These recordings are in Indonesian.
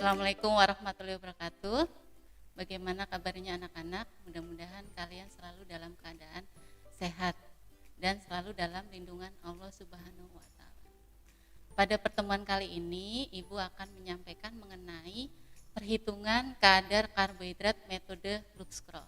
Assalamualaikum warahmatullahi wabarakatuh. Bagaimana kabarnya anak-anak? Mudah-mudahan kalian selalu dalam keadaan sehat dan selalu dalam lindungan Allah Subhanahu wa Ta'ala. Pada pertemuan kali ini, Ibu akan menyampaikan mengenai perhitungan kadar karbohidrat metode Lux-Scroll.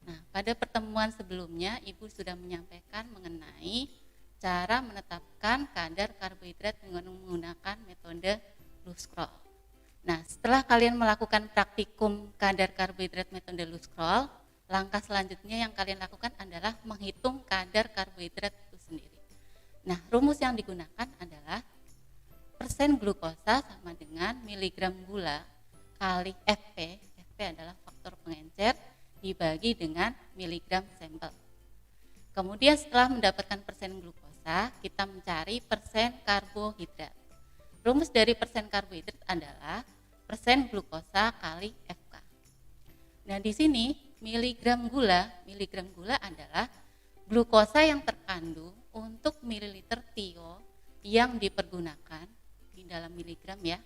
Nah, pada pertemuan sebelumnya, Ibu sudah menyampaikan mengenai cara menetapkan kadar karbohidrat dengan menggunakan metode Lux-Scroll. Nah, setelah kalian melakukan praktikum kadar karbohidrat metode Lux-Scroll, langkah selanjutnya yang kalian lakukan adalah menghitung kadar karbohidrat itu sendiri. Nah, rumus yang digunakan adalah persen glukosa sama dengan miligram gula kali Fp. Fp adalah faktor pengencer dibagi dengan miligram sampel. Kemudian setelah mendapatkan persen glukosa, kita mencari persen karbohidrat. Rumus dari persen karbohidrat adalah persen glukosa kali Fk. Nah, di sini miligram gula adalah glukosa yang terkandung untuk mililiter TiO yang dipergunakan di dalam miligram ya,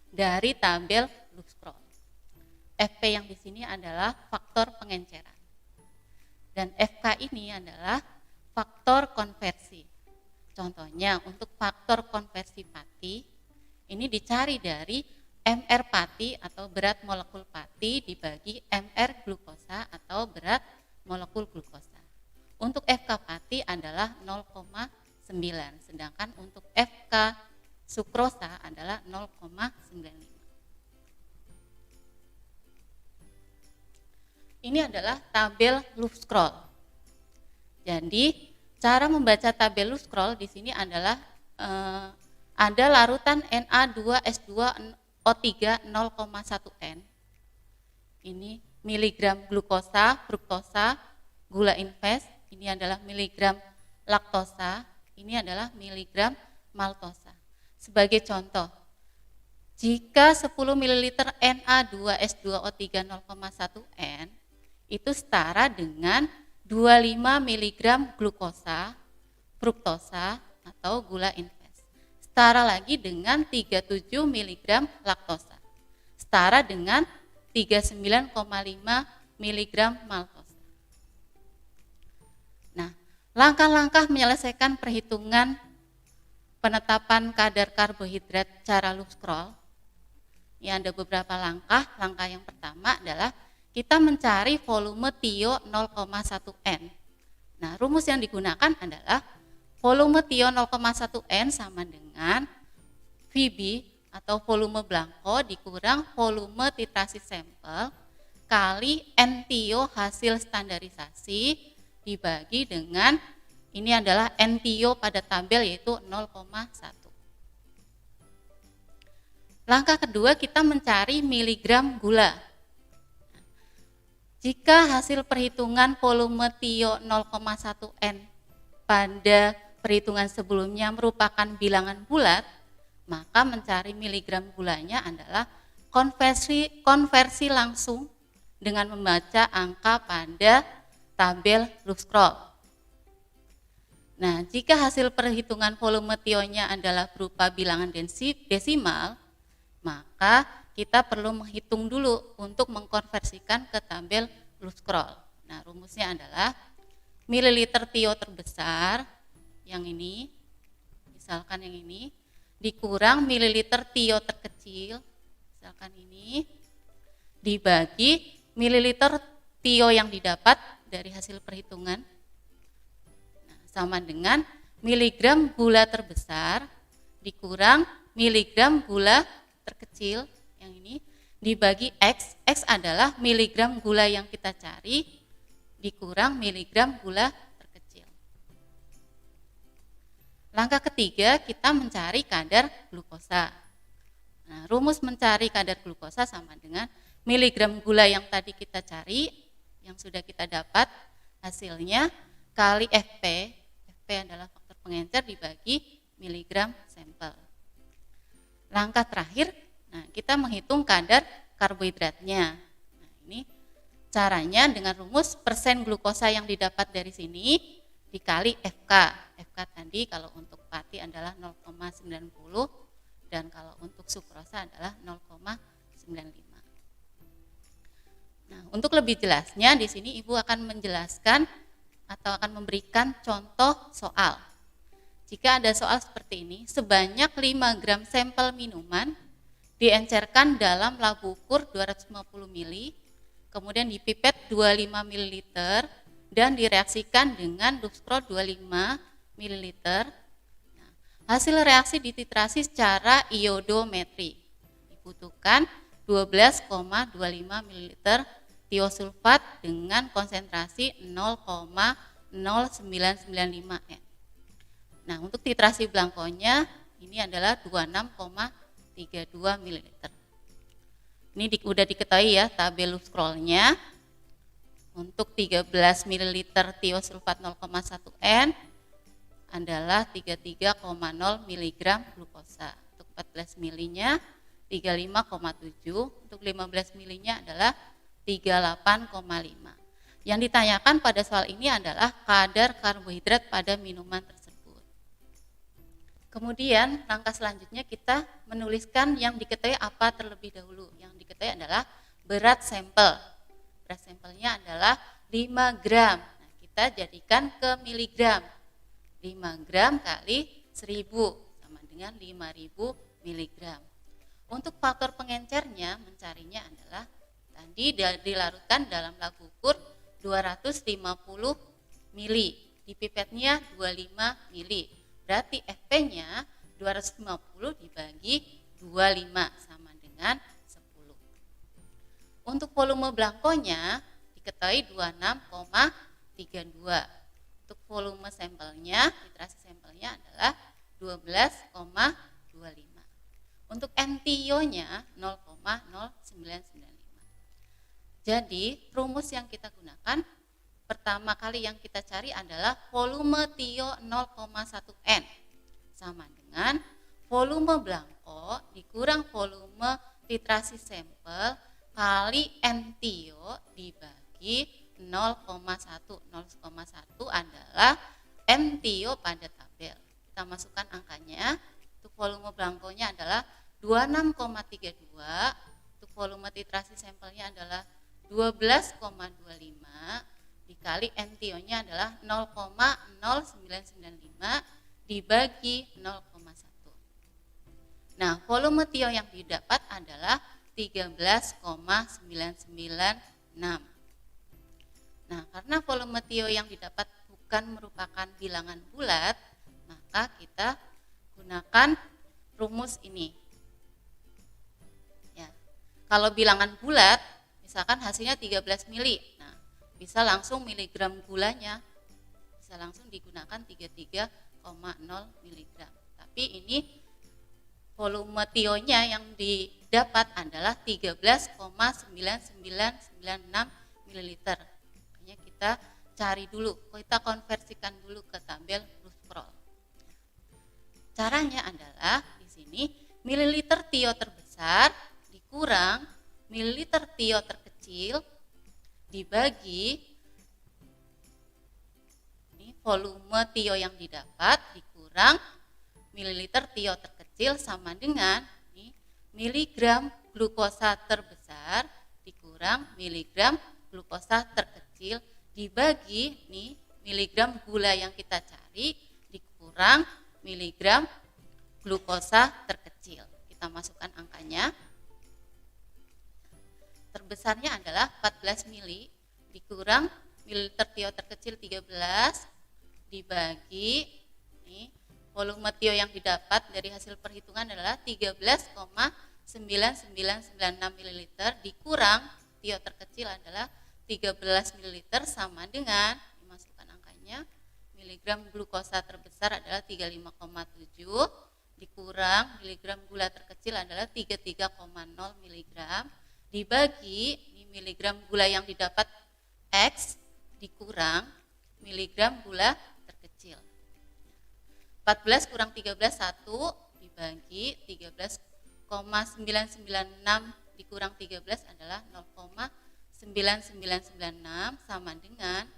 dari tabel Lux-Scroll. Fp yang di sini adalah faktor pengenceran. Dan Fk ini adalah faktor konversi. Contohnya untuk faktor konversi pati, ini dicari dari MR pati atau berat molekul pati dibagi MR glukosa atau berat molekul glukosa. Untuk Fk pati adalah 0,9, sedangkan untuk Fk sukrosa adalah 0,95. Ini adalah tabel Lux-Scroll. Jadi cara membaca tabel Lux-Scroll di sini adalah ada larutan Na2S2O3 0,1 N. Ini miligram glukosa, fruktosa, gula invest. Ini adalah miligram laktosa. Ini adalah miligram maltosa. Sebagai contoh, jika 10 ml Na2S2O3 0,1 N itu setara dengan 25 mg glukosa, fruktosa atau gula invest. Setara lagi dengan 37 mg laktosa. Setara dengan 39,5 mg maltosa. Nah, langkah-langkah menyelesaikan perhitungan penetapan kadar karbohidrat cara Lux-Scroll. Ya, ada beberapa langkah. Langkah yang pertama adalah kita mencari volume TiO 0,1 N. Nah, rumus yang digunakan adalah volume TiO 0,1 N sama dengan VB atau volume blanko dikurang volume titrasi sampel kali N TiO hasil standarisasi dibagi dengan ini adalah N TiO pada tabel yaitu 0,1. Langkah kedua kita mencari miligram gula. Jika hasil perhitungan volume TiO 0,1 N pada perhitungan sebelumnya merupakan bilangan bulat, maka mencari miligram gulanya adalah konversi langsung dengan membaca angka pada tabel Lux-Scroll. Nah, jika hasil perhitungan volume TiO-nya adalah berupa bilangan desimal, maka kita perlu menghitung dulu untuk mengkonversikan ke tabel Lux-Scroll. Nah, rumusnya adalah mililiter TiO terbesar, yang ini, misalkan yang ini, dikurang mililiter TiO terkecil, misalkan ini, dibagi mililiter TiO yang didapat dari hasil perhitungan, nah, sama dengan miligram gula terbesar dikurang miligram gula terkecil, yang ini dibagi X. X adalah miligram gula yang kita cari dikurang miligram gula terkecil. Langkah ketiga kita mencari kadar glukosa. Nah, rumus mencari kadar glukosa sama dengan miligram gula yang tadi kita cari, yang sudah kita dapat hasilnya kali Fp. Fp adalah faktor pengencer dibagi miligram sampel. Langkah terakhir, nah, kita menghitung kadar karbohidratnya. Nah, ini caranya dengan rumus persen glukosa yang didapat dari sini dikali Fk. Fk tadi kalau untuk pati adalah 0,90 dan kalau untuk sukrosa adalah 0,95. Nah, untuk lebih jelasnya di sini Ibu akan menjelaskan atau akan memberikan contoh soal. Jika ada soal seperti ini, sebanyak 5 gram sampel minuman diencerkan dalam labu ukur 250 ml, kemudian dipipet 25 ml dan direaksikan dengan Lufscrol 25 ml. Nah, hasil reaksi dititrasi secara iodometri. Dibutuhkan 12,25 ml tiosulfat dengan konsentrasi 0,0995 N. Nah, untuk titrasi blankonya ini adalah 26,32 ml. Ini udah diketahui ya tabel Lufscrolnya. Untuk 13 ml tiosulfat 0,1 N adalah 33,0 mg glukosa. Untuk 14 ml-nya 35,7, untuk 15 ml-nya adalah 38,5. Yang ditanyakan pada soal ini adalah kadar karbohidrat pada minuman tersebut. Kemudian langkah selanjutnya kita menuliskan yang diketahui apa terlebih dahulu. Yang diketahui adalah berat sampel. Berat sampelnya adalah 5 gram. Nah, kita jadikan ke miligram. 5 gram kali 1000 sama dengan 5000 miligram. Untuk faktor pengencernya mencarinya adalah tadi dilarutkan dalam labu ukur 250 mili, di pipetnya 25 mili. Berarti Fp-nya 250 dibagi 25 sama dengan 10. Untuk volume blankonya diketahui 26,32. Untuk volume sampelnya, titrasi sampelnya adalah 12,25. Untuk NTIO-nya 0,0995. Jadi rumus yang kita gunakan pertama kali yang kita cari adalah volume tio 0,1 N sama dengan volume blanko dikurang volume titrasi sampel kali N tio dibagi 0,1. 0,1 adalah N tio pada tabel. Kita masukkan angkanya. Untuk volume blankonya adalah 26,32. Untuk volume titrasi sampelnya adalah 12,25 dikali NTO-nya adalah 0,0995 dibagi 0,1. Nah, volume TIO yang didapat adalah 13,996. Nah, karena volume TIO yang didapat bukan merupakan bilangan bulat, maka kita gunakan rumus ini. Ya. Kalau bilangan bulat, misalkan hasilnya 13 mili. Nah, bisa langsung miligram gulanya, bisa langsung digunakan 33,0 miligram. Tapi ini volume TIO-nya yang didapat adalah 13,9996 ml. Makanya kita cari dulu, kita konversikan dulu ke tabel Lufscrol. Caranya adalah di sini mililiter TIO terbesar dikurang mililiter TIO terkecil dibagi ini volume TIO yang didapat dikurang mililiter TIO terkecil sama dengan ini, miligram glukosa terbesar dikurang miligram glukosa terkecil dibagi nih miligram gula yang kita cari dikurang miligram glukosa terkecil. Kita masukkan angkanya. Terbesarnya adalah 14 mili dikurang mililiter TIO terkecil 13 dibagi nih, volume TIO yang didapat dari hasil perhitungan adalah 13,9996 ml dikurang TIO terkecil adalah 13 ml sama dengan dimasukkan angkanya miligram glukosa terbesar adalah 35,7 dikurang miligram gula terkecil adalah 33,0 mg dibagi miligram gula yang didapat X dikurang miligram gula terkecil. 14 kurang 13 1 dibagi 13,996 dikurang 13 adalah 0,9996 sama dengan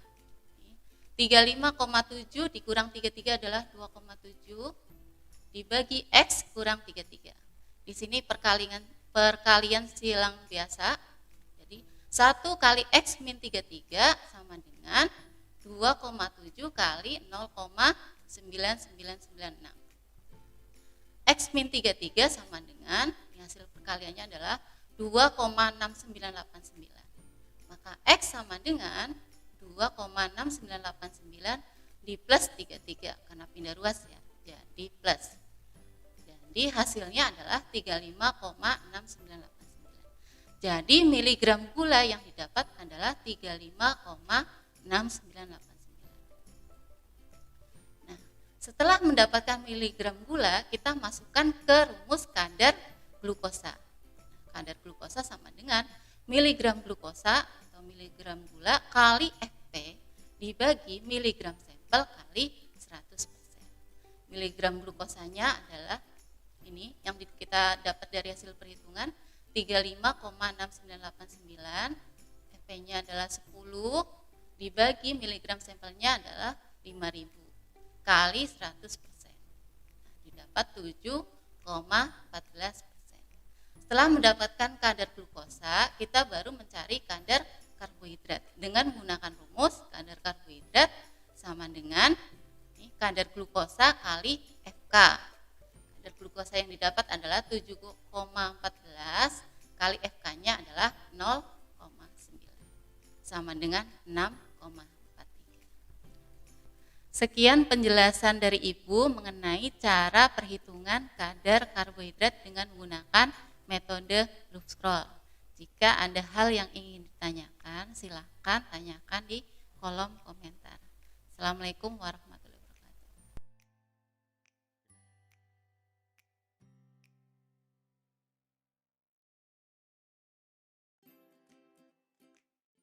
35,7 dikurang 33 adalah 2,7 dibagi X kurang 33. Di sini perkalian silang biasa. Jadi 1 kali X min 33 sama dengan 2,7 kali 0,9996. X min 33 sama dengan, hasil perkaliannya adalah 2,6989. Maka X sama dengan 2,6989 di plus 33 karena pindah ruas ya, jadi plus. Jadi hasilnya adalah 35,6989. Jadi miligram gula yang didapat adalah 35,6989. Setelah mendapatkan miligram gula, kita masukkan ke rumus kadar glukosa. Kadar glukosa sama dengan miligram glukosa atau miligram gula kali Fp dibagi miligram sampel kali 100%. Miligram glukosanya adalah ini yang kita dapat dari hasil perhitungan 35,6989, Fp-nya adalah 10 dibagi miligram sampelnya adalah 5000 kali 100%. Didapat 7,14%. Setelah mendapatkan kadar glukosa, kita baru mencari kadar karbohidrat dengan menggunakan rumus kadar karbohidrat sama dengan kadar glukosa kali Fk. Kadar glukosa yang didapat adalah 7,14 kali Fk-nya adalah 0,9 sama dengan 6,43. Sekian penjelasan dari Ibu mengenai cara perhitungan kadar karbohidrat dengan menggunakan metode Loove Scroll. Jika ada hal yang ingin ditanyakan, silakan tanyakan di kolom komentar. Assalamualaikum warahmatullahi wabarakatuh.